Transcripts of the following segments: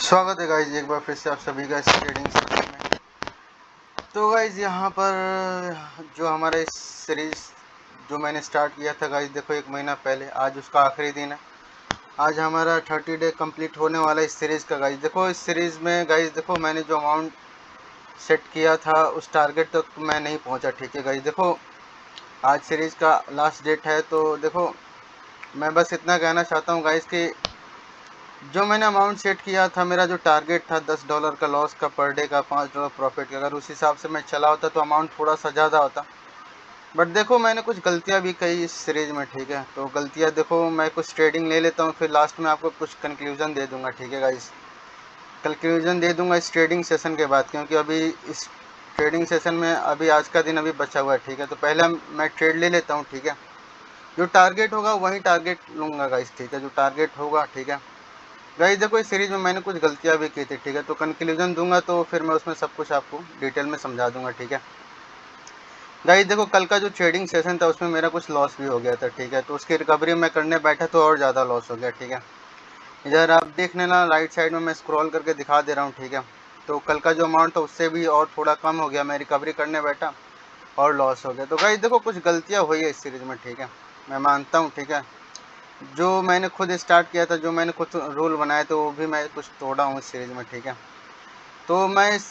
स्वागत है गाइज एक बार फिर से आप सभी का इस ट्रेडिंग सेशन में। तो गाइज यहाँ पर जो हमारा इस सीरीज़ जो मैंने स्टार्ट किया था गाइज, देखो 1 महीना पहले, आज उसका आखिरी दिन है। आज हमारा 30 डे कंप्लीट होने वाला है इस सीरीज़ का गाइज। देखो इस सीरीज़ में गाइज, देखो मैंने जो अमाउंट सेट किया था उस टारगेट तक मैं नहीं पहुँचा। ठीक है गाइज, देखो आज सीरीज़ का लास्ट डेट है। तो देखो मैं बस इतना कहना चाहता हूँ गाइज कि जो मैंने अमाउंट सेट किया था, मेरा जो टारगेट था $10 का लॉस का पर डे का, $5 प्रॉफिट का, अगर उस हिसाब से मैं चला होता तो अमाउंट थोड़ा सा ज़्यादा होता। बट देखो मैंने कुछ गलतियां भी कही इस सीरीज़ में। ठीक है, तो गलतियां देखो, मैं कुछ ट्रेडिंग ले लेता हूँ, फिर लास्ट में आपको कुछ कंक्लूजन दे दूंगा। ठीक है गाइस, कंक्लूजन दे दूंगा इस ट्रेडिंग सेशन के बाद, क्योंकि अभी इस ट्रेडिंग सेशन में अभी आज का दिन अभी बचा हुआ है। ठीक है, तो पहले मैं ट्रेड ले लेता हूँ। ठीक है, जो टारगेट होगा वही टारगेट लूँगा गाइस। ठीक है, जो टारगेट होगा। ठीक है गाइस, देखो इस सीरीज में मैंने कुछ गलतियां भी की थी। ठीक है, तो कंक्लूजन दूंगा तो फिर मैं उसमें सब कुछ आपको डिटेल में समझा दूंगा। ठीक है गाइस, देखो कल का जो ट्रेडिंग सेशन था उसमें मेरा कुछ लॉस भी हो गया था। ठीक है, तो उसकी रिकवरी मैं करने बैठा तो और ज़्यादा लॉस हो गया। ठीक है, इधर आप देख लेना, राइट साइड में मैं स्क्रॉल करके दिखा दे रहा हूँ। ठीक है, तो कल का जो अमाउंट था उससे भी और थोड़ा कम हो गया, मैं रिकवरी करने बैठा और लॉस हो गया। तो गाइस देखो कुछ गलतियाँ हुई है इस सीरीज में। ठीक है, मैं मानता हूँ। ठीक है, जो मैंने खुद स्टार्ट किया था, जो मैंने कुछ रूल बनाए थे, वो भी मैं कुछ तोड़ा हूँ इस सीरीज़ में। ठीक है, तो मैं इस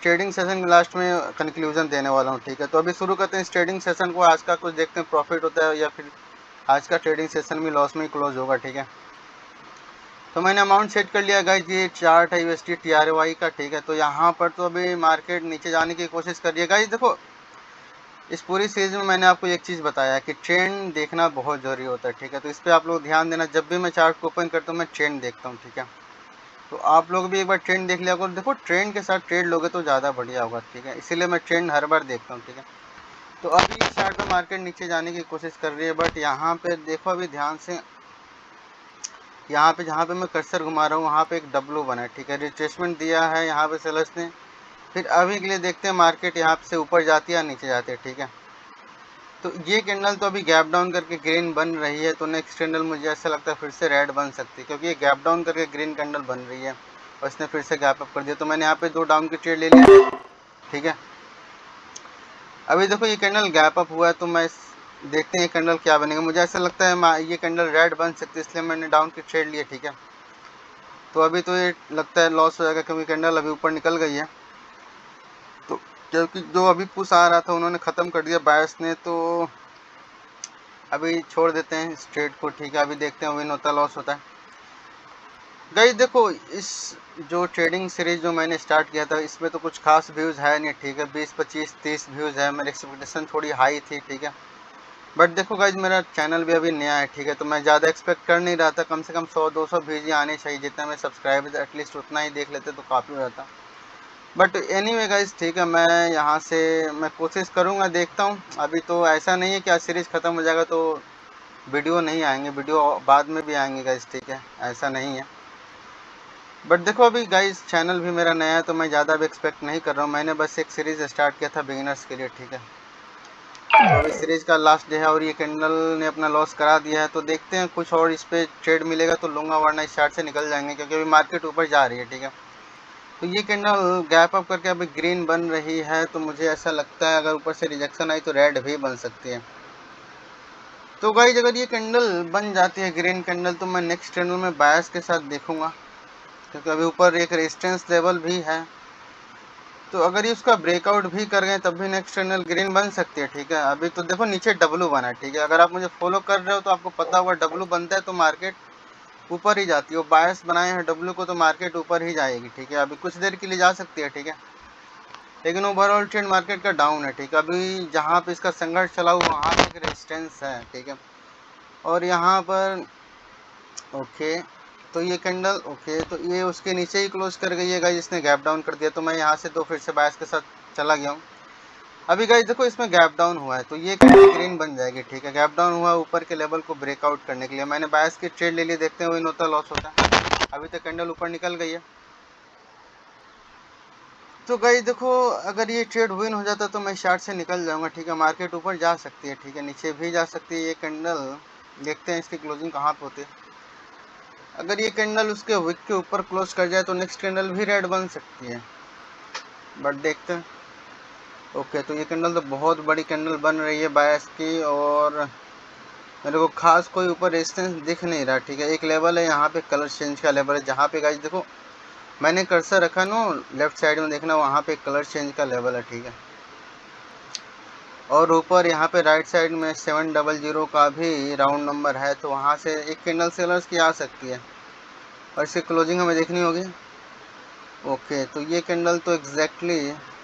ट्रेडिंग सेशन के लास्ट में कंक्लूजन देने वाला हूँ। ठीक है, तो अभी शुरू करते हैं इस ट्रेडिंग सेशन को। आज का कुछ देखते हैं प्रॉफिट होता है या फिर आज का ट्रेडिंग सेशन भी लॉस में ही क्लोज होगा। ठीक है, तो मैंने अमाउंट सेट कर लिया गाइस, ये चार्ट है USD TRY का। ठीक है, तो यहाँ पर तो अभी मार्केट नीचे जाने की कोशिश कर रही है गाइस। देखो इस पूरी सीरीज में मैंने आपको एक चीज़ बताया कि ट्रेंड देखना बहुत ज़रूरी होता है। ठीक है, तो इस पर आप लोग ध्यान देना, जब भी मैं चार्ट को ओपन करता हूँ मैं ट्रेंड देखता हूँ। ठीक है, तो आप लोग भी एक बार ट्रेंड देख लिया करो। देखो ट्रेंड के साथ ट्रेड लोगे तो ज़्यादा बढ़िया होगा। ठीक है, इसीलिए मैं ट्रेंड हर बार देखता हूँ। ठीक है, तो अभी इस चार्ट में मार्केट नीचे जाने की कोशिश कर रही है, बट यहाँ पे देखो अभी ध्यान से, यहाँ पे जहाँ पे मैं कर्सर घुमा रहा हूँ वहाँ पे एक डब्लू बना है। ठीक है, रिट्रेसमेंट दिया है यहाँ पे सेलर्स ने। फिर अभी के लिए देखते हैं मार्केट यहाँ से ऊपर जाती है या नीचे जाती है। ठीक है, तो ये कैंडल तो अभी गैप डाउन करके ग्रीन बन रही है, तो नेक्स्ट कैंडल मुझे ऐसा लगता है फिर से रेड बन सकती है, क्योंकि ये गैप डाउन करके ग्रीन कैंडल बन रही है और इसने फिर से गैप अप कर दिया। तो मैंने यहाँ पे 2 डाउन की ट्रेड ले ली। ठीक है, अभी देखो ये कैंडल गैप अप हुआ है, तो मैं देखते हैं ये कैंडल क्या बनेगा। मुझे ऐसा लगता है ये कैंडल रेड बन सकती है, इसलिए मैंने डाउन की ट्रेड ली है। ठीक है, तो अभी तो ये लगता है लॉस हो जाएगा, क्योंकि कैंडल अभी ऊपर निकल गई है। तो क्योंकि जो अभी पुश आ रहा था उन्होंने ख़त्म कर दिया बायर्स ने, तो अभी छोड़ देते हैं इस ट्रेड को। ठीक है, अभी देखते हैं विन होता लॉस होता है। गाइस देखो इस जो ट्रेडिंग सीरीज जो मैंने स्टार्ट किया था इसमें तो कुछ खास व्यूज़ है नहीं। ठीक है, 20 25 30 व्यूज़ है, मेरी एक्सपेक्टेशन थोड़ी हाई थी। ठीक है, बट देखो गाइज मेरा चैनल भी अभी नया है। ठीक है, तो मैं ज़्यादा एक्सपेक्ट कर नहीं रहा था, कम से कम 100-200 व्यूज़ ही आने चाहिए, जितना मैं सब्सक्राइबर्स एटलीस्ट उतना ही देख लेते तो काफ़ी हो जाता। बट एनीवे गाइज, ठीक है, मैं यहाँ से मैं कोशिश करूँगा, देखता हूँ। अभी तो ऐसा नहीं है कि आज सीरीज़ ख़त्म हो जाएगा तो वीडियो नहीं आएंगे, वीडियो बाद में भी आएंगे गाइज। ठीक है, ऐसा नहीं है। बट देखो अभी गाइज चैनल भी मेरा नया है, तो मैं ज़्यादा भी एक्सपेक्ट नहीं कर रहा हूँ। मैंने बस एक सीरीज़ स्टार्ट किया था बिगिनर्स के लिए। ठीक है, तो अभी सीरीज़ का लास्ट डे है और ये कैंडल ने अपना लॉस करा दिया है, तो देखते हैं कुछ और इस पर ट्रेड मिलेगा तो लूँगा, वरना इस चार्ट से निकल जाएंगे, क्योंकि अभी मार्केट ऊपर जा रही है। ठीक है, तो ये कैंडल गैप अप करके अभी ग्रीन बन रही है, तो मुझे ऐसा लगता है अगर ऊपर से रिजेक्शन आई तो रेड भी बन सकती है। तो गाइज अगर ये कैंडल बन जाती है ग्रीन कैंडल, तो मैं नेक्स्ट कैंडल में बायस के साथ देखूंगा, क्योंकि अभी ऊपर एक रेजिस्टेंस लेवल भी है। तो अगर ये उसका ब्रेकआउट भी कर गए तब भी नेक्स्ट कैंडल ग्रीन बन सकती है। ठीक है, अभी तो देखो नीचे डब्लू बना है। ठीक है, अगर आप मुझे फॉलो कर रहे हो तो आपको पता होगा डब्लू बनता है तो मार्केट ऊपर ही जाती है। बायस बनाए हैं डब्लू को तो मार्केट ऊपर ही जाएगी। ठीक है, अभी कुछ देर के लिए जा सकती है। ठीक है, लेकिन ओवरऑल ट्रेंड मार्केट का डाउन है। ठीक है, अभी जहाँ पे इसका संघर्ष चला हुआ वहाँ पे एक रेजिस्टेंस है। ठीक है, और यहाँ पर ओके, तो ये कैंडल ओके, तो ये उसके नीचे ही क्लोज कर गई है गाइस, इसने गैप डाउन कर दिया, तो मैं यहाँ से तो फिर से बायस के साथ चला गया हूँ। अभी गाइस देखो इसमें गैप डाउन हुआ है, तो ये कैंडल ग्रीन बन जाएगी। ठीक है, गैप डाउन हुआ ऊपर के लेवल को ब्रेकआउट करने के लिए। मैंने बायस की ट्रेड ले ली, देखते हैं विन होता लॉस होता है। अभी तक कैंडल ऊपर निकल गई है, तो गाइस देखो अगर ये ट्रेड विन हो जाता तो मैं चार्ट से निकल जाऊंगा। ठीक है, मार्केट ऊपर जा सकती है। ठीक है, नीचे भी जा सकती है ये कैंडल, देखते हैं इसकी क्लोजिंग कहाँ पे होती है। अगर ये कैंडल उसके विक के ऊपर क्लोज कर जाए तो नेक्स्ट कैंडल भी रेड बन सकती है, बट देखते हैं। ओके, तो ये कैंडल तो बहुत बड़ी कैंडल बन रही है बायस की, और मेरे को खास कोई ऊपर रेजिस्टेंस दिख नहीं रहा। ठीक है, एक लेवल है यहाँ पे कलर चेंज का लेवल है, जहाँ पे गाइस देखो मैंने कर्सर रखा ना लेफ्ट साइड में, देखना वहाँ पे कलर चेंज का लेवल है। ठीक है, और ऊपर यहाँ पे राइट साइड में 700 का भी राउंड नंबर है, तो वहाँ से एक कैंडल सेलर्स की आ सकती है और इसकी क्लोजिंग हमें देखनी होगी। ओके, तो ये कैंडल तो एग्जैक्टली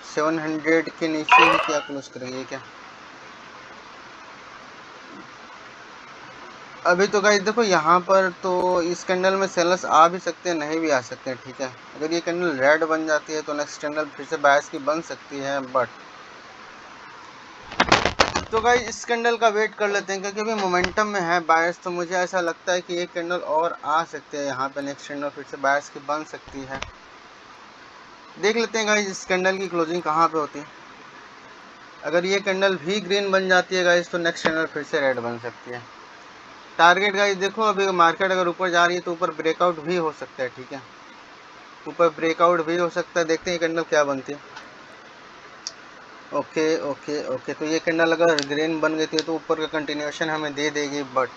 700 के नीचे ही क्या क्लोज करेगी क्या। अभी तो गाइस देखो यहाँ पर तो इस कैंडल में सेलर्स आ भी सकते हैं, नहीं भी आ सकते हैं। ठीक है, अगर ये कैंडल रेड बन जाती है तो नेक्स्ट कैंडल फिर से बायस की बन सकती है, बट तो गाइस इस कैंडल का वेट कर लेते हैं क्योंकि अभी मोमेंटम में है बायस, तो मुझे ऐसा लगता है कि एक कैंडल और आ सकते हैं यहाँ पे, नेक्स्ट कैंडल फिर से बायस की बन सकती है। देख लेते हैं गाइस इस कैंडल की क्लोजिंग कहाँ पे होती है। अगर ये कैंडल भी ग्रीन बन जाती है गाइस तो नेक्स्ट कैंडल फिर से रेड बन सकती है। टारगेट गाइस देखो, अभी मार्केट अगर ऊपर जा रही है तो ऊपर ब्रेकआउट भी हो सकता है। ठीक है, ऊपर ब्रेकआउट भी हो सकता है, देखते हैं कैंडल क्या बनती है। ओके ओके ओके, तो ये कैंडल अगर ग्रीन बन गई थी तो ऊपर का कंटिन्यूएशन हमें दे देगी, बट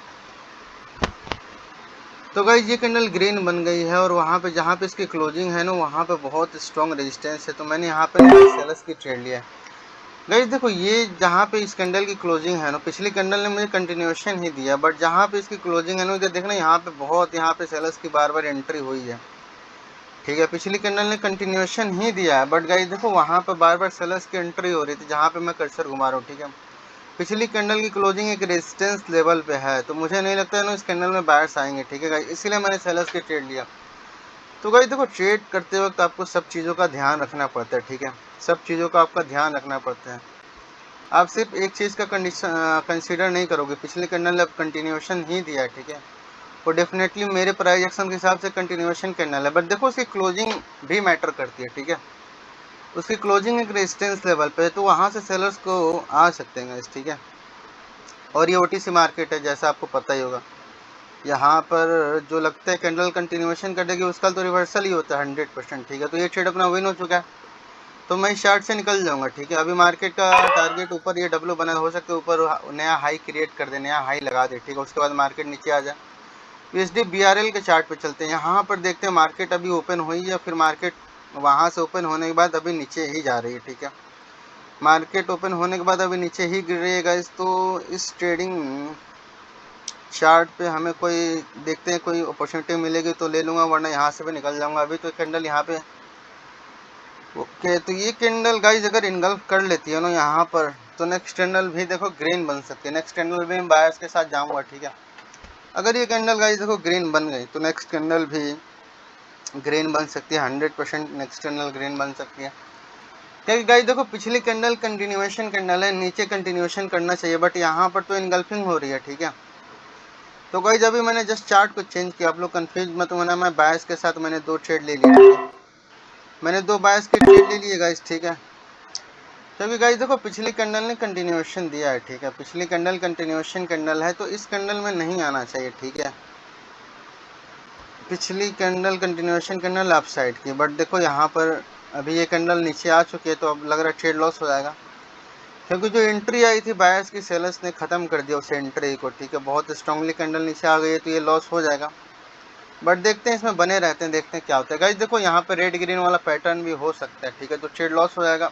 तो गाइस ये कैंडल ग्रीन बन गई है और वहाँ पे जहाँ पे इसकी क्लोजिंग है ना वहाँ पे बहुत स्ट्रॉन्ग रेजिस्टेंस है, तो मैंने यहाँ पे सेलर्स की ट्रेड लिया है। गाइस देखो ये जहाँ पे इस कैंडल की क्लोजिंग है ना, पिछली कैंडल ने मुझे कंटिन्यूएशन ही दिया, बट जहाँ पे इसकी क्लोजिंग है ना इधर देखना, यहाँ पे बहुत यहाँ पे सेलर्स की बार बार एंट्री हुई है। ठीक है, पिछली कैंडल ने कंटिन्यूएशन ही दिया है, बट गाइस देखो वहाँ पे बार बार सेलर्स की एंट्री हो रही थी जहाँ पे मैं कर्सर घुमा रहा हूँ। ठीक है, पिछली कैंडल की क्लोजिंग एक रेजिस्टेंस लेवल पे है, तो मुझे नहीं लगता है ना इस कैंडल में बायर्स आएंगे। ठीक है गाइस, इसीलिए मैंने सेलर्स की ट्रेड लिया। तो गाइस देखो ट्रेड करते वक्त आपको सब चीज़ों का ध्यान रखना पड़ता है। ठीक है, सब चीज़ों का आपका ध्यान रखना पड़ता है। आप सिर्फ एक चीज़ का कंसीडर नहीं करोगे, पिछले कैंडल ने अब कंटिन्यूएशन ही दिया है। ठीक है, वो डेफिनेटली मेरे प्राइस एक्शन के हिसाब से कंटिन्यूएशन कैंडल है, बट देखो उसकी क्लोजिंग भी मैटर करती है। ठीक है, उसकी क्लोजिंग एक रेजिस्टेंस लेवल पे है, तो वहाँ से सेलर्स को आ सकते हैं। ठीक है, और ये ओटीसी मार्केट है जैसा आपको पता ही होगा, यहाँ पर जो लगता है कैंडल कंटिन्यूएशन करेगी उसका तो रिवर्सल ही होता है 100%। ठीक है, तो ये ट्रेड अपना विन हो चुका है, तो मैं इस चार्ट से निकल जाऊंगा। ठीक है, अभी मार्केट का टारगेट ऊपर ये डब्ल्यू बना, हो सकता है ऊपर नया हाई क्रिएट कर दे, नया हाई लगा दे। ठीक है, उसके बाद मार्केट नीचे आ जाए। यूएसडी बीआरएल के चार्ट पे चलते हैं, यहाँ पर देखते हैं मार्केट अभी ओपन हुई या फिर मार्केट वहाँ से ओपन होने के बाद अभी नीचे ही जा रही है। ठीक है, मार्केट ओपन होने के बाद अभी नीचे ही गिर रही है गाइस, तो इस ट्रेडिंग चार्ट पे हमें कोई देखते हैं कोई अपॉर्चुनिटी मिलेगी तो ले लूँगा, वरना यहाँ से भी निकल जाऊँगा। अभी तो कैंडल यहाँ पे ओके, तो ये कैंडल गाइस अगर इनगल्फ कर लेती है ना यहाँ पर, तो नेक्स्ट कैंडल भी देखो ग्रीन बन सकती है, नेक्स्ट कैंडल भी मैं बायर्स के साथ जाऊँगा। ठीक है, अगर ये कैंडल गाइस देखो ग्रीन बन गई तो नेक्स्ट कैंडल भी ग्रीन बन सकती है, 100% नेक्स्ट कैंडल ग्रीन बन सकती है। क्योंकि गाइस देखो पिछली कैंडल कंटिन्यूएशन कैंडल है, नीचे कंटिन्यूएशन करना चाहिए, बट यहाँ पर तो इनगल्फिंग हो रही है। ठीक है, तो गाइस अभी मैंने जस्ट चार्ट को चेंज किया, आप लोग कंफ्यूज मत होना, मैं बायर्स के साथ मैंने 2 ट्रेड ले लिए। मैंने 2 बायर्स के ट्रेड ले लिए गाइस। ठीक है, क्योंकि गाइस देखो पिछली कैंडल ने कंटिन्यूएशन दिया है। ठीक है, पिछली कैंडल कंटिन्यूएशन कैंडल है, तो इस कैंडल में नहीं आना चाहिए। ठीक है, पिछली candle continuation candle up side की, बट देखो यहाँ पर अभी ये कैंडल नीचे आ चुकी है, तो अब लग रहा है ट्रेड लॉस हो जाएगा, क्योंकि जो एंट्री आई थी बायर्स की सेलर्स ने ख़त्म कर दिया उस एंट्री को। ठीक है, बहुत स्ट्रांगली कैंडल नीचे आ गई है, तो ये लॉस हो जाएगा, बट देखते हैं इसमें बने रहते हैं, देखते हैं क्या होता है। गाइस देखो यहाँ पे रेड ग्रीन वाला पैटर्न भी हो सकता है। ठीक है, तो ट्रेड लॉस हो जाएगा,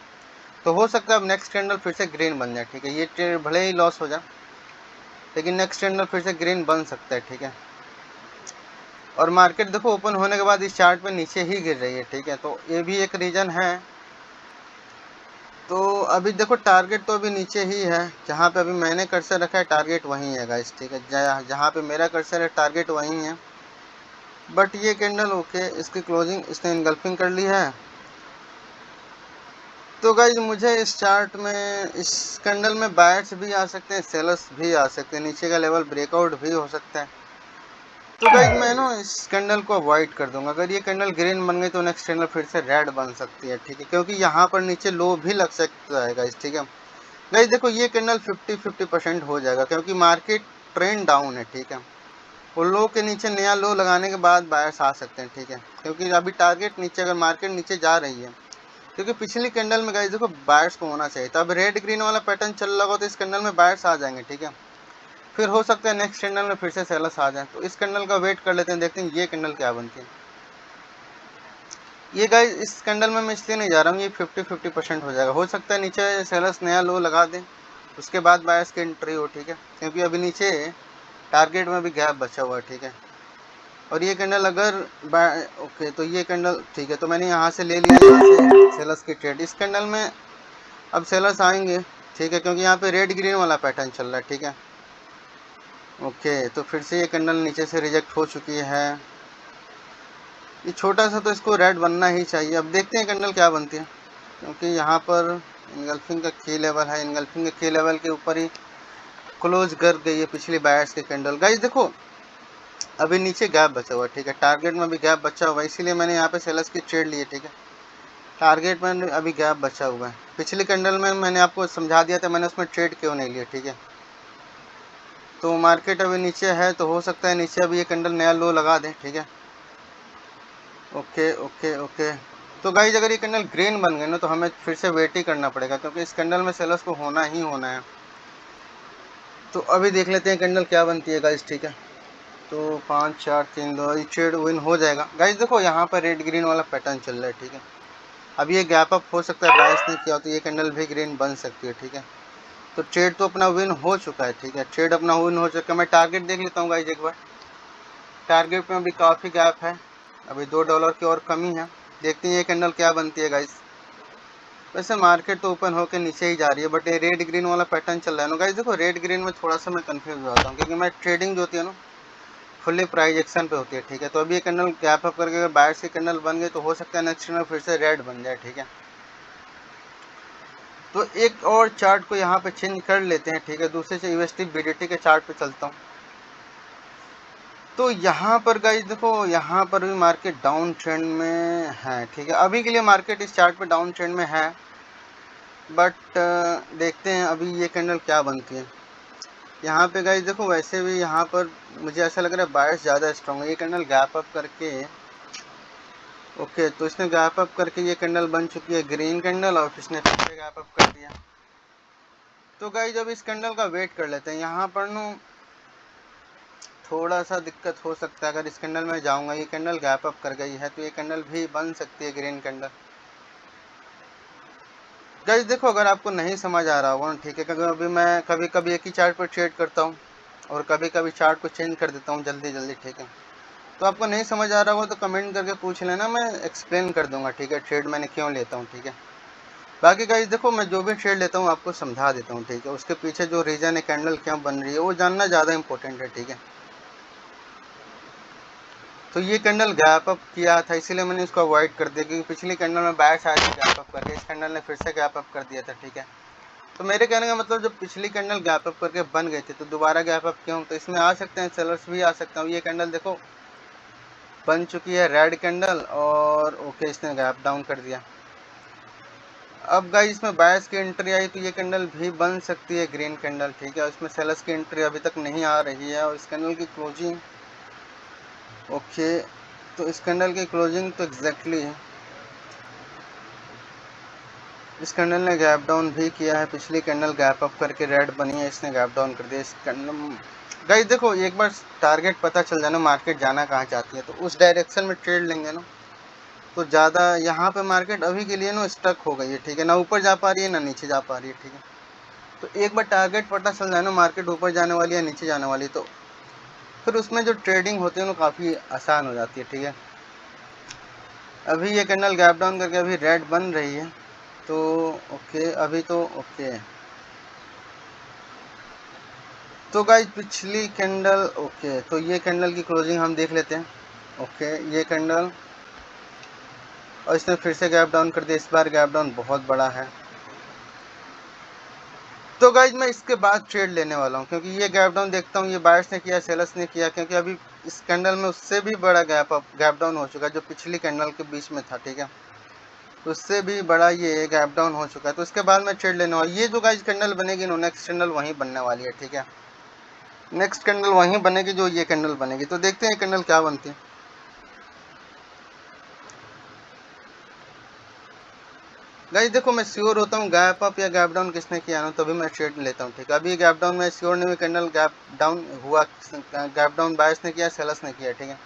तो हो सकता है अब नेक्स्ट कैंडल फिर से ग्रीन बन जाए। ठीक है, ये ट्रेड भले ही लॉस हो जाए, लेकिन नेक्स्ट कैंडल फिर से ग्रीन बन सकता है। ठीक है, और मार्केट देखो ओपन होने के बाद इस चार्ट पे नीचे ही गिर रही है। ठीक है, तो ये भी एक रीज़न है। तो अभी देखो टारगेट तो अभी नीचे ही है, जहाँ पे अभी मैंने कर्सर रखा है टारगेट वहीं है गाइस। ठीक है, जहाँ पे मेरा कर्सर है टारगेट वहीं है, बट ये कैंडल ओके, इसकी क्लोजिंग इसने इनगल्फिंग कर ली है। तो गाइज मुझे इस चार्ट में इस कैंडल में बायर्स भी आ सकते हैं, सेलर्स भी आ सकते हैं, नीचे का लेवल ब्रेकआउट भी हो सकता है। तो गाइज मैं ना इस कैंडल को अवॉइड कर दूंगा, अगर ये कैंडल ग्रीन बन गई तो नेक्स्ट कैंडल फिर से रेड बन सकती है। ठीक है, क्योंकि यहाँ पर नीचे लो भी लग सकता है गाइज। ठीक है गाइज, देखो ये कैंडल 50-50% हो जाएगा, क्योंकि मार्केट ट्रेंड डाउन है। ठीक है, वो लो के नीचे नया लो लगाने के बाद बायर्स आ सकते हैं, ठीक है, क्योंकि अभी टारगेट नीचे, अगर मार्केट नीचे जा रही है, क्योंकि पिछली कैंडल में गाइस देखो बायर्स को होना चाहिए था। अब रेड ग्रीन वाला पैटर्न चल रहा हो तो इस कैंडल में बायर्स आ जाएंगे, ठीक है, फिर हो सकता है नेक्स्ट कैंडल में फिर से सेलर्स आ जाए। तो इस कैंडल का वेट कर लेते हैं, देखते हैं ये कैंडल क्या बनती है। ये गाइस इस कैंडल में मैं इसलिए नहीं जा रहा हूँ, ये 50-50% हो जाएगा। हो सकता है नीचे सेलर्स नया लो लगा दें, उसके बाद बायर्स की एंट्री हो, ठीक है, क्योंकि अभी नीचे टारगेट में भी गैप बचा हुआ है, ठीक है। और ये कैंडल अगर ओके, तो ये कैंडल ठीक है, तो मैंने यहाँ से ले लिया, यहाँ से सेलर्स की ट्रेड। इस कैंडल में अब सेलर्स आएंगे, ठीक है, क्योंकि यहाँ पे रेड ग्रीन वाला पैटर्न चल रहा है, ठीक है। ओके, तो फिर से ये कैंडल नीचे से रिजेक्ट हो चुकी है। ये छोटा सा तो इसको रेड बनना ही चाहिए। अब देखते हैं कैंडल क्या बनती है, क्योंकि यहाँ पर इनगल्फिंग का की लेवल है, इनगल्फिंग के की लेवल के ऊपर ही क्लोज कर गई है पिछली बायर्स की कैंडल। गाइस देखो अभी नीचे गैप बचा हुआ है, ठीक है, टारगेट में भी गैप बचा हुआ है, इसीलिए मैंने यहाँ पे सेलर्स की ट्रेड ली है, ठीक है। टारगेट में अभी गैप बचा हुआ है। पिछली कैंडल में मैंने आपको समझा दिया था मैंने उसमें ट्रेड क्यों नहीं लिया, ठीक है। तो मार्केट अभी नीचे है, तो हो सकता है नीचे अभी ये कैंडल नया लो लगा दे, ठीक है। ओके ओके ओके, तो गाइज अगर ये कैंडल ग्रीन बन गए ना तो हमें फिर से वेट ही करना पड़ेगा, क्योंकि इस कैंडल में सेलर्स को होना ही होना है। तो अभी देख लेते हैं कैंडल क्या बनती है गाइज, ठीक है। तो 5 4 3 2 ये ट्रेड विन हो जाएगा। गाइज देखो यहाँ पर रेड ग्रीन वाला पैटर्न चल रहा है, ठीक है। अब ये गैप अप हो सकता है, बायर्स ने किया तो ये कैंडल भी ग्रीन बन सकती है, ठीक है। तो ट्रेड तो अपना विन हो चुका है, ठीक है, ट्रेड अपना विन हो चुका है। मैं टारगेट देख लेता हूँ गाइज एक बार। टारगेट में अभी काफ़ी गैप है, अभी $2 की और कमी है। देखते हैं ये कैंडल क्या बनती है गाइज। वैसे मार्केट तो ओपन होकर नीचे ही जा रही है, बट ये रेड ग्रीन वाला पैटर्न चल रहा है ना गाइज। देखो रेड ग्रीन में थोड़ा सा मैं कंफ्यूज हो जाता हूँ, क्योंकि मैं ट्रेडिंग जो होती है ना फुल्ली प्राइस एक्शन पे होती है, ठीक है। तो अभी ये कैंडल गैप अप करके अगर बायर्स की कैंडल बन गई तो हो सकता है नेक्स्ट में फिर से रेड बन जाए, ठीक है। तो एक और चार्ट को यहाँ पे चेंज कर लेते हैं, ठीक है, दूसरे से यूएसडी बीडीटी के चार्ट पे चलता हूँ। तो यहाँ पर गाइस देखो यहाँ पर भी मार्केट डाउन ट्रेंड में है, ठीक है। अभी के लिए मार्केट इस चार्ट पे डाउन ट्रेंड में है, बट देखते हैं अभी ये कैंडल क्या बनती है। यहाँ पे गाइस देखो वैसे भी यहाँ पर मुझे ऐसा लग रहा है बायर्स ज़्यादा स्ट्रॉन्ग है। ये कैंडल गैप अप करके ओके, तो इसने गैप अप करके ये कैंडल बन चुकी है ग्रीन कैंडल, और इसने फिर से गैप अप कर दिया। तो गाइस अब इस कैंडल का वेट कर लेते हैं। यहाँ पर नो थोड़ा सा दिक्कत हो सकता है, अगर इस कैंडल में जाऊंगा, ये कैंडल गैप अप कर गई है तो ये कैंडल भी बन सकती है ग्रीन कैंडल। गाइस देखो अगर आपको नहीं समझ आ रहा होगा, ठीक है, क्योंकि अभी मैं कभी कभी एक ही चार्ट पर ट्रेड करता हूँ और कभी कभी चार्ट को चेंज कर देता हूँ जल्दी जल्दी, ठीक है। तो आपको नहीं समझ आ रहा होगा तो कमेंट करके पूछ लेना, मैं एक्सप्लेन कर दूंगा, ठीक है, ट्रेड मैंने क्यों लेता हूँ, ठीक है। बाकी गाइस देखो मैं जो भी ट्रेड लेता हूँ आपको समझा देता हूँ, ठीक है, उसके पीछे जो रीज़न है कैंडल क्यों बन रही है वो जानना ज़्यादा इंपॉर्टेंट है, ठीक है। तो ये कैंडल गैप अप किया था इसीलिए मैंने इसको अवॉइड कर दिया, क्योंकि पिछली कैंडल में बायर्स आए थे गैप अप करके, इस कैंडल ने फिर से गैप अप कर दिया था, ठीक है। तो मेरे कहने का मतलब जब पिछली कैंडल गैप अप करके बन गई थी तो दोबारा गैप अप क्यों, तो इसमें आ सकते हैं सेलर्स भी आ सकते हैं। ये कैंडल देखो बन चुकी है रेड कैंडल, और ओके इसने गैप डाउन कर दिया। अब गाइस इसमें बायर्स की एंट्री आई तो ये कैंडल भी बन सकती है ग्रीन कैंडल, ठीक है। इसमें सेलर्स की एंट्री अभी तक नहीं आ रही है, और इस कैंडल की क्लोजिंग ओके, तो इस कैंडल की क्लोजिंग तो एग्जैक्टली इस कैंडल ने गैप डाउन भी किया है। पिछली कैंडल गैप अप करके रेड बनी है, इसने गैप डाउन कर दिया। इस कैंडल गाइस देखो एक बार टारगेट पता चल जाए ना मार्केट जाना कहाँ चाहती है तो उस डायरेक्शन में ट्रेड लेंगे ना तो ज़्यादा। यहाँ पे मार्केट अभी के लिए ना स्टक हो गई है, ठीक है, ना ऊपर जा पा रही है ना नीचे जा पा रही है, ठीक है। तो एक बार टारगेट पता चल जाए ना मार्केट ऊपर जाने वाली है नीचे जाने वाली, तो फिर उसमें जो ट्रेडिंग होती है ना काफ़ी आसान हो जाती है, ठीक है। अभी ये कैंडल गैप डाउन करके अभी रेड बन रही है, तो ओके अभी तो ओके। तो गाइस पिछली कैंडल ओके, तो ये कैंडल की क्लोजिंग हम देख लेते हैं। ओके ये कैंडल, और इसने फिर से गैप डाउन कर दिया, इस बार गैप डाउन बहुत बड़ा है। तो गाइज मैं इसके बाद ट्रेड लेने वाला हूँ, क्योंकि ये गैप डाउन देखता हूँ ये बायर्स ने किया सेलर्स ने किया, क्योंकि अभी इस कैंडल में उससे भी बड़ा गैप डाउन हो चुका है जो पिछली कैंडल के बीच में था, ठीक है। तो उससे भी बड़ा ये गैप डाउन हो चुका है, तो इसके बाद मैं ट्रेड लेने वाला। ये जो गाइज कैंडल बनेगी ना नेक्स्ट कैंडल वहीं बनने वाली है, ठीक है। नेक्स्ट कैंडल वहीं बनेगी जो ये कैंडल बनेगी। तो देखते हैं कैंडल क्या बनती है। गाइस देखो, मैं श्योर होता हूँ गैप अप या गैप डाउन किसने किया ना, तभी मैं ट्रेड लेता हूँ। ठीक है, अभी गैप डाउन में श्योर नहीं हुई कैंडल, गैप डाउन हुआ, गैप डाउन बायर्स ने किया, सेलर्स ने किया। ठीक है,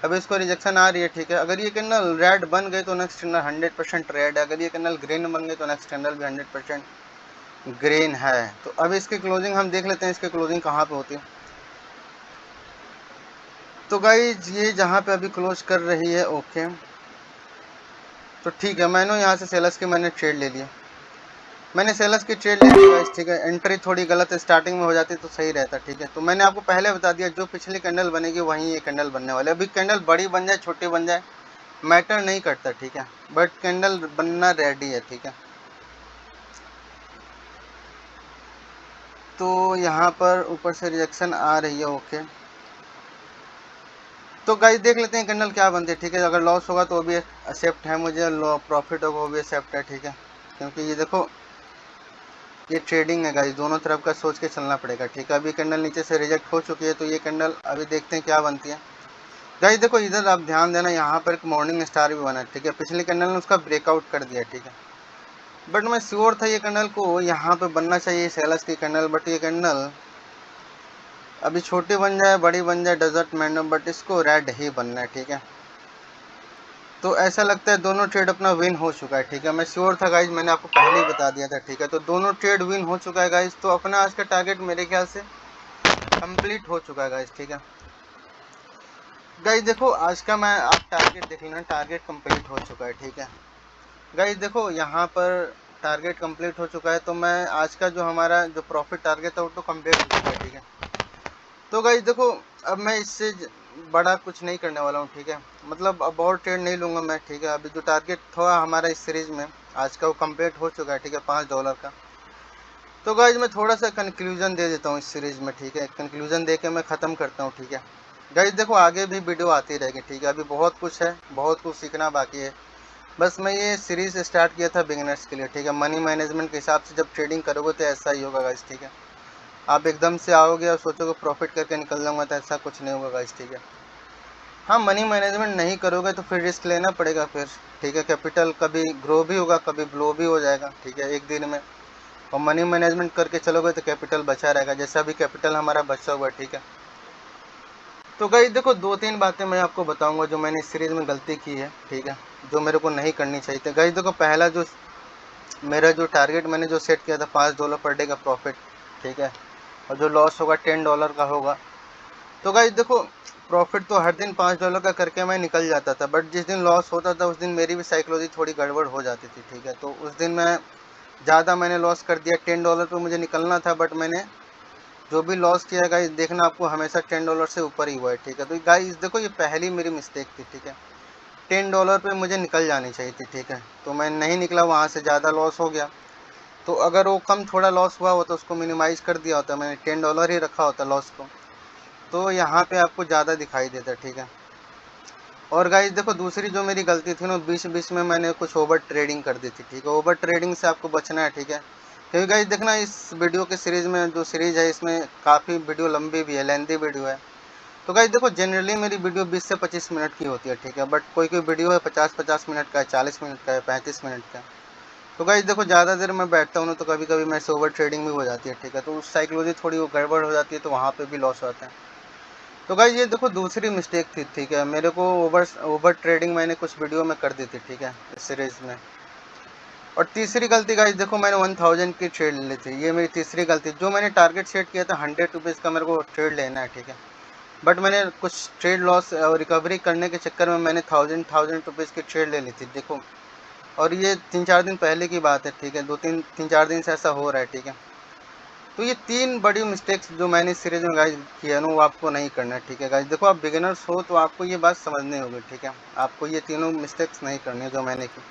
अभी इसको रिजेक्शन आ रही है। ठीक है, अगर ये कैंडल रेड बन गई तो नेक्स्ट कैंडल 100% रेड है। अगर ये कैंडल ग्रीन बन गई तो नेक्स्ट कैंडल भी 100% ग्रीन है। तो अब इसकी क्लोजिंग हम देख लेते हैं, इसकी क्लोजिंग कहाँ पे होती है। तो गाइज ये जहाँ पे अभी क्लोज कर रही है, ओके, तो ठीक है, मैंने यहाँ से सेलर्स की मैंने ट्रेड ले लिया, मैंने सेलर्स की ट्रेड ले ली गाइस। ठीक है, एंट्री थोड़ी गलत स्टार्टिंग में हो जाती तो सही रहता। ठीक है, तो मैंने आपको पहले बता दिया जो पिछली कैंडल बनेगी वहीं ये कैंडल बनने वाले। अभी कैंडल बड़ी बन जाए छोटी बन जाए मैटर नहीं करता। ठीक है, बट कैंडल बनना रेडी है। ठीक है, तो यहाँ पर ऊपर से रिजेक्शन आ रही है, ओके। तो गाइस देख लेते हैं कैंडल क्या बनती है। ठीक है, अगर लॉस होगा तो वो भी एक्सेप्ट है मुझे, प्रॉफिट होगा वो भी एक्सेप्ट है। ठीक है, क्योंकि ये देखो ये ट्रेडिंग है गाइस, दोनों तरफ का सोच के चलना पड़ेगा। ठीक है, अभी कैंडल नीचे से रिजेक्ट हो चुकी है, तो ये कैंडल अभी देखते हैं क्या बनती है। गाइस देखो इधर आप ध्यान देना, यहाँ पर एक मॉर्निंग स्टार भी बना है। ठीक है, पिछली कैंडल ने उसका ब्रेकआउट कर दिया। ठीक है, बट मैं श्योर था ये कैंडल को यहाँ पे बनना चाहिए, सेलर्स की कैंडल, बट ये कैंडल अभी छोटी बन जाए बड़ी बन जाए डजर्ट मैटर, बट इसको रेड ही बनना है। ठीक है, तो ऐसा लगता है दोनों ट्रेड अपना विन हो चुका है। ठीक है, मैं श्योर था गाइज, मैंने आपको पहले ही बता दिया था। ठीक है, तो दोनों ट्रेड विन हो चुका है गाइज। तो अपना आज का टारगेट मेरे ख्याल से कंप्लीट हो चुका है गाइज। ठीक है गाइज, देखो आज का मैं आप टारगेट देख लेना, टारगेट कंप्लीट हो चुका है। ठीक है गाइज, देखो यहाँ पर टारगेट कंप्लीट हो चुका है, तो मैं आज का जो हमारा जो प्रॉफिट टारगेट था वो तो कंप्लीट हो चुका है। ठीक है, तो गाइज देखो अब मैं इससे बड़ा कुछ नहीं करने वाला हूँ। ठीक है, मतलब अब और ट्रेड नहीं लूँगा मैं। ठीक है, अभी जो टारगेट था हमारा इस सीरीज़ में आज का वो कंप्लीट हो चुका है। ठीक है, $5 का। तो गाइज मैं थोड़ा सा कंक्लूजन दे देता हूँ इस सीरीज़ में। ठीक है, कंक्लूजन दे के मैं ख़त्म करता हूँ। ठीक है गाइज, देखो आगे भी वीडियो आती रहेगी। ठीक है, अभी बहुत कुछ है, बहुत कुछ सीखना बाकी है। बस मैं ये सीरीज़ स्टार्ट किया था बिगिनर्स के लिए। ठीक है, मनी मैनेजमेंट के हिसाब से जब ट्रेडिंग करोगे तो ऐसा ही होगा गाइज। ठीक है, आप एकदम से आओगे और सोचोगे प्रॉफिट करके निकल जाऊंगा, तो ऐसा कुछ नहीं होगा गाइज। ठीक है, हाँ, मनी मैनेजमेंट नहीं करोगे तो फिर रिस्क लेना पड़ेगा फिर। ठीक है, कैपिटल कभी ग्रो भी होगा कभी ब्लो भी हो जाएगा। ठीक है, एक दिन में। और मनी मैनेजमेंट करके चलोगे तो कैपिटल बचा रहेगा, जैसा भी कैपिटल हमारा बचा हुआ है। ठीक है, तो गाइस देखो 2-3 बातें मैं आपको बताऊंगा जो मैंने इस सीरीज़ में गलती की है। ठीक है, जो मेरे को नहीं करनी चाहिए थी। गाइस देखो पहला जो मेरा जो टारगेट मैंने जो सेट किया था $5 पर डे का प्रॉफिट। ठीक है, और जो लॉस होगा $10 का होगा। तो गाइस देखो प्रॉफिट तो हर दिन $5 का करके मैं निकल जाता था, बट जिस दिन लॉस होता था उस दिन मेरी भी साइकोलॉजी थोड़ी गड़बड़ हो जाती थी। ठीक है, तो उस दिन मैं ज़्यादा मैंने लॉस कर दिया। $10 पे मुझे निकलना था, बट मैंने जो भी लॉस किया गाइस देखना आपको हमेशा $10 से ऊपर ही हुआ है। ठीक है, तो गाइस देखो ये पहली मेरी मिस्टेक थी। ठीक है, $10 पे मुझे निकल जानी चाहिए थी। ठीक है, तो मैं नहीं निकला, वहाँ से ज़्यादा लॉस हो गया। तो अगर वो कम थोड़ा लॉस हुआ होता तो उसको मिनिमाइज़ कर दिया होता, मैंने $10 ही रखा होता लॉस को, तो यहाँ पे आपको ज़्यादा दिखाई देता। ठीक है, और गाइस देखो दूसरी जो मेरी गलती थी ना, बीच बीच में मैंने कुछ ओवर ट्रेडिंग कर दी थी। ठीक है, ओवर ट्रेडिंग से आपको बचना है। ठीक है, क्योंकि गाइस देखना इस वीडियो के सीरीज़ में जो सीरीज़ है इसमें काफ़ी वीडियो लंबी भी है, लेंथी वीडियो है। तो गाइस देखो जनरली मेरी वीडियो 20 से 25 मिनट की होती है। ठीक है, बट कोई कोई वीडियो है 50-50 मिनट का है, 40 मिनट का है, 35 मिनट का है। तो गाइस देखो ज़्यादा देर मैं बैठता हूँ ना तो कभी कभी मेरे से ओवर ट्रेडिंग भी हो जाती है। ठीक है, तो उस साइकोलॉजी थोड़ी वो गड़बड़ हो जाती है, तो वहाँ पे भी लॉस होता है। तो गाइस ये देखो दूसरी मिस्टेक थी। ठीक है, मेरे को ओवर ट्रेडिंग मैंने कुछ वीडियो में कर दी थी। ठीक है, इस सीरीज़ में। और तीसरी गलती गाइस देखो मैंने 1000 की ट्रेड ली थी, ये मेरी तीसरी गलती। जो मैंने टारगेट सेट किया था ₹100 का मेरे को ट्रेड लेना है। ठीक है, बट मैंने कुछ ट्रेड लॉस और रिकवरी करने के चक्कर में मैंने थाउजेंड रुपीज़ की ट्रेड ले ली थी। देखो, और ये 3-4 दिन पहले की बात है। ठीक है, 2-3-4 दिन से ऐसा हो रहा है। ठीक है, तो ये 3 बड़ी मिस्टेक्स जो मैंने इस सीरीज में गाइस किया ना वो आपको नहीं करना है। ठीक है गाइस, देखो आप बिगिनर्स हो तो आपको ये बात समझनी होगी। ठीक है, आपको ये तीनों मिस्टेक्स नहीं करनी है जो मैंने की।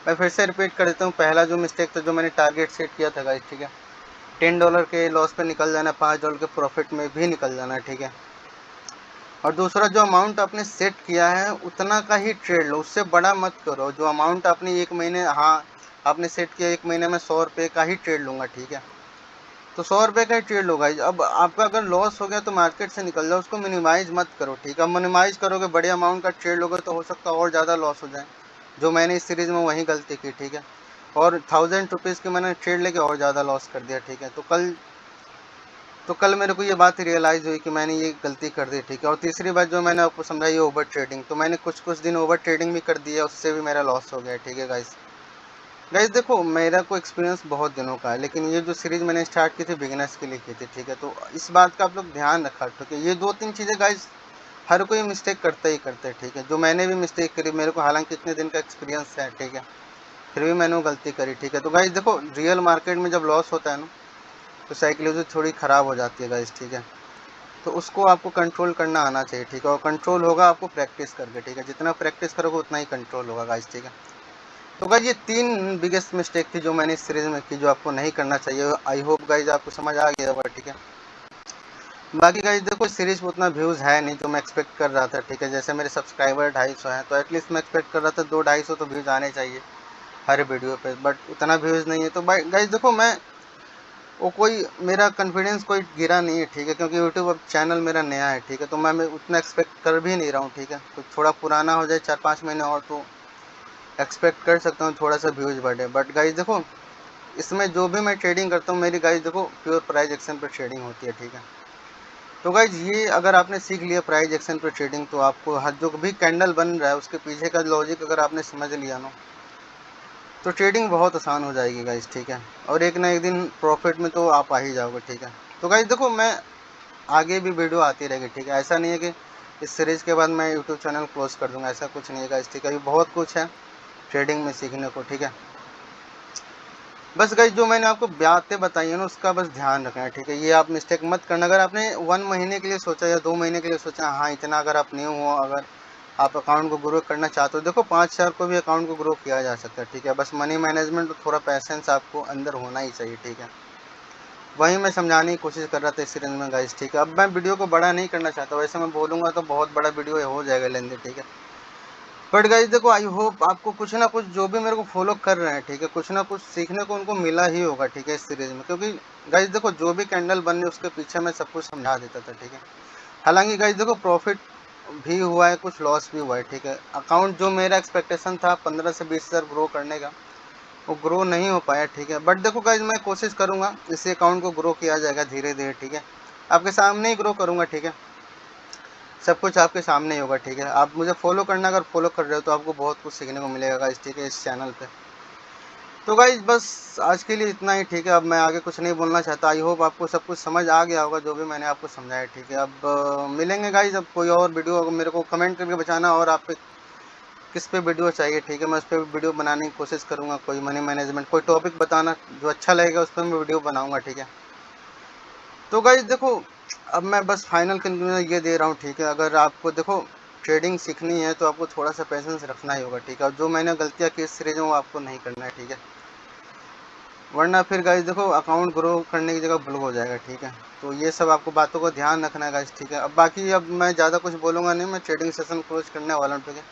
मैं फिर से रिपीट कर देता हूँ, पहला जो मिस्टेक था जो मैंने टारगेट सेट किया था गाइस। ठीक है, $10 के लॉस पे निकल जाना, $5 के प्रॉफिट में भी निकल जाना। ठीक है, और दूसरा जो अमाउंट आपने सेट किया है उतना का ही ट्रेड लो, उससे बड़ा मत करो। जो अमाउंट आपने एक महीने, हाँ आपने सेट किया एक महीने में ₹100 का ही ट्रेड लूँगा। ठीक है, तो 100 रुपये का ट्रेड लो गाइज। अब आपका अगर लॉस हो गया तो मार्केट से निकल जाओ, उसको मिनिमाइज मत करो, ठीक है। अब मिनिमाइज करोगे, बड़े अमाउंट का ट्रेड लोगे तो हो सकता है और ज़्यादा लॉस हो जाए, जो मैंने इस सीरीज़ में वही गलती की, ठीक है। और 1000 रुपीज़ की मैंने ट्रेड लेके और ज़्यादा लॉस कर दिया, ठीक है। तो कल मेरे को ये बात रियलाइज़ हुई कि मैंने ये गलती कर दी, ठीक है। और तीसरी बात जो मैंने आपको समझाई, ओवर ट्रेडिंग, तो मैंने कुछ दिन ओवर ट्रेडिंग भी कर दिया, उससे भी मेरा लॉस हो गया, ठीक है गाइस। देखो, मेरा को एक्सपीरियंस बहुत दिनों का है, लेकिन ये जो सीरीज़ मैंने स्टार्ट की थी बिगिनर्स के लिए की थी, ठीक है। तो इस बात का आप लोग ध्यान रखा, ठीक है। ये 2-3 चीज़ें गाइस हर कोई मिस्टेक करता ही करता है, ठीक है। जो मैंने भी मिस्टेक करी, मेरे को हालांकि इतने दिन का एक्सपीरियंस है, ठीक है, फिर भी मैंने वो गलती करी, ठीक है। तो गाइस देखो, रियल मार्केट में जब लॉस होता है ना, तो साइकोलॉजी थोड़ी ख़राब हो जाती है गाइस, ठीक है। तो उसको आपको कंट्रोल करना आना चाहिए, ठीक है। और कंट्रोल होगा आपको प्रैक्टिस करके, ठीक है। जितना प्रैक्टिस करोगे उतना ही कंट्रोल होगा गाइस, ठीक है। तो गाइस ये 3 बिगेस्ट मिस्टेक थी जो मैंने इस सीरीज़ में की, जो आपको नहीं करना चाहिए। आई होप गाइस आपको समझ आ गया होगा, ठीक है। बाकी गाइस देखो, इस सीरीज़ में उतना व्यूज़ है नहीं जो मैं एक्सपेक्ट कर रहा था, ठीक है। जैसे मेरे सब्सक्राइबर 250 हैं, तो एटलीस्ट मैं एक्सपेक्ट कर रहा था 200-250 तो व्यूज़ आने चाहिए हर वीडियो पे, बट उतना व्यूज़ नहीं है। तो गाइस देखो, मैं वो कोई मेरा कॉन्फिडेंस कोई गिरा नहीं है, ठीक है, क्योंकि यूट्यूब अब चैनल मेरा नया है, ठीक है। तो मैं उतना एक्सपेक्ट कर भी नहीं रहा हूँ, ठीक है। कुछ थोड़ा पुराना हो जाए 4-5 महीने और, तो एक्सपेक्ट कर सकता हूँ थोड़ा सा व्यूज़ बढ़े। बट गाइस देखो, इसमें जो भी मैं ट्रेडिंग करता हूँ, मेरी गाइस देखो प्योर प्राइस एक्शन पर ट्रेडिंग होती है, ठीक है। तो गाइस ये अगर आपने सीख लिया प्राइस एक्शन पर ट्रेडिंग, तो आपको हर जो भी कैंडल बन रहा है उसके पीछे का लॉजिक अगर आपने समझ लिया ना, तो ट्रेडिंग बहुत आसान हो जाएगी गाइस, ठीक है। और एक ना एक दिन प्रॉफिट में तो आप आ ही जाओगे, ठीक है। तो गाइस देखो, मैं आगे भी वीडियो आती रहेगी, ठीक है। ऐसा नहीं है कि इस सीरीज़ के बाद मैं यूट्यूब चैनल क्लोज कर दूंगा, ऐसा कुछ नहीं है गाइस, ठीक है। अभी बहुत कुछ है ट्रेडिंग में सीखने को, ठीक है। बस गाइस जो मैंने आपको बातें बताई है ना, उसका बस ध्यान रखना है, ठीक है। ये आप मिस्टेक मत करना। अगर आपने 1 महीने के लिए सोचा या 2 महीने के लिए सोचा, हाँ इतना अगर आप न्यू हो, अगर आप अकाउंट को ग्रो करना चाहते हो, देखो 5,000 को भी अकाउंट को ग्रो किया जा सकता है, ठीक है। बस मनी मैनेजमेंट और थोड़ा पैसेंस आपको अंदर होना ही चाहिए, ठीक है। वही मैं समझाने की कोशिश कर रहा था इस सीरीज में गाइस, ठीक है। अब मैं वीडियो को बड़ा नहीं करना चाहता, वैसे मैं बोलूँगा तो बहुत बड़ा वीडियो हो जाएगा लेंदी, ठीक है। बट गाइस देखो, आई होप आपको कुछ ना कुछ, जो भी मेरे को फॉलो कर रहे हैं, ठीक है, कुछ ना कुछ सीखने को उनको मिला ही होगा, ठीक है, इस सीरीज में। क्योंकि गाइस देखो, जो भी कैंडल बनने उसके पीछे मैं सब कुछ समझा देता था, ठीक है। हालांकि गाइस देखो, प्रॉफिट भी हुआ है, कुछ लॉस भी हुआ है, ठीक है। अकाउंट जो मेरा एक्सपेक्टेशन था 15 से 20 हज़ार ग्रो करने का, वो ग्रो नहीं हो पाया, ठीक है। बट देखो गाइज, मैं कोशिश करूँगा इसी अकाउंट को ग्रो किया जाएगा धीरे धीरे, ठीक है। आपके सामने ही ग्रो करूँगा, ठीक है। सब कुछ आपके सामने ही होगा, ठीक है। आप मुझे फॉलो करना, अगर फॉलो कर रहे हो तो आपको बहुत कुछ सीखने को मिलेगा गाइज, ठीक है, इस चैनल पे। तो गाइज बस आज के लिए इतना ही, ठीक है। अब मैं आगे कुछ नहीं बोलना चाहता। आई होप आपको सब कुछ समझ आ गया होगा जो भी मैंने आपको समझाया, ठीक है। अब मिलेंगे गाइज, अब कोई और वीडियो मेरे को कमेंट करके बताना, और आप किस पे वीडियो चाहिए, ठीक है। मैं उस पर वीडियो बनाने की कोशिश करूँगा। कोई मनी मैनेजमेंट कोई टॉपिक बताना जो अच्छा लगेगा, उस पर मैं वीडियो बनाऊँगा, ठीक है। तो गाइज देखो, अब मैं बस फाइनल कंक्लूजन ये दे रहा हूँ, ठीक है। अगर आपको देखो ट्रेडिंग सीखनी है तो आपको थोड़ा सा पेशेंस रखना ही होगा, ठीक है। और जो मैंने गलतियाँ की इस सीरीज में, वो आपको नहीं करना है, ठीक है। वरना फिर गाइज देखो, अकाउंट ग्रो करने की जगह ब्लॉक हो जाएगा, ठीक है। तो ये सब आपको बातों को ध्यान रखना है गाइज, ठीक है। अब बाकी अब मैं ज़्यादा कुछ बोलूँगा नहीं, मैं ट्रेडिंग सेशन क्लोज करने वाला हूँ, ठीक है।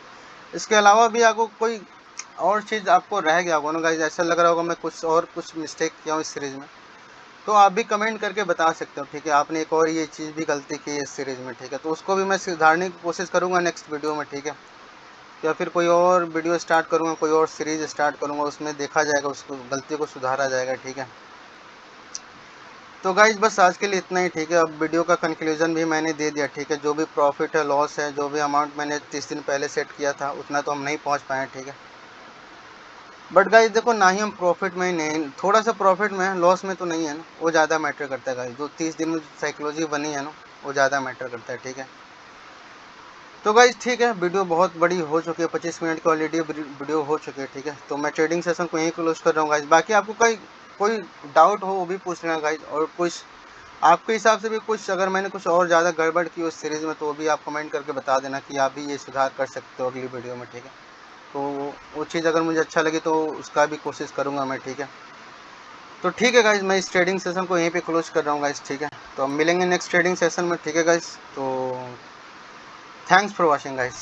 इसके अलावा भी आपको कोई और चीज़ आपको रह गया होगा ना गाइज, ऐसा लग रहा होगा मैं कुछ मिस्टेक किया हूँ इस सीरीज़ में, तो आप भी कमेंट करके बता सकते हो, ठीक है। आपने एक और ये चीज़ भी गलती की है इस सीरीज़ में, ठीक है। तो उसको भी मैं सुधारने की कोशिश करूँगा नेक्स्ट वीडियो में, ठीक है। या फिर कोई और वीडियो स्टार्ट करूँगा, कोई और सीरीज़ स्टार्ट करूँगा, उसमें देखा जाएगा, उसको गलती को सुधारा जाएगा, ठीक है। तो गाइज बस आज के लिए इतना ही, ठीक है। अब वीडियो का कंक्लूजन भी मैंने दे दिया, ठीक है। जो भी प्रॉफिट है, लॉस है, जो भी अमाउंट मैंने 30 दिन पहले सेट किया था, उतना तो हम नहीं पहुँच पाए, ठीक है। बट गाइस देखो, ना ही हम प्रॉफिट में, नहीं थोड़ा सा प्रॉफिट में है, लॉस में तो नहीं है ना, वो ज़्यादा मैटर करता है गाइस। जो 30 दिन में साइकोलॉजी बनी है ना, वो ज़्यादा मैटर करता है, ठीक है। तो गाइस ठीक है, वीडियो बहुत बड़ी हो चुकी है, 25 मिनट की ऑलरेडी वीडियो हो चुकी है, ठीक है। तो मैं ट्रेडिंग सेशन को यहीं क्लोज कर रहा हूँ गाइस। बाकी आपको कोई डाउट हो वो भी पूछ लेना गाइस, और कुछ आपके हिसाब से भी कुछ, अगर मैंने कुछ और ज़्यादा गड़बड़ की उस सीरीज़ में, तो वो भी आप कमेंट करके बता देना कि आप भी ये सुधार कर सकते हो अगली वीडियो में, ठीक है। तो वो चीज़ अगर मुझे अच्छा लगे तो उसका भी कोशिश करूँगा मैं, ठीक है। तो ठीक है गाइज, मैं इस ट्रेडिंग सेशन को यहीं पे क्लोज कर रहा हूँ गाइज, ठीक है। तो अब मिलेंगे नेक्स्ट ट्रेडिंग सेशन में, ठीक है गाइज। तो थैंक्स फॉर वॉचिंग गाइज।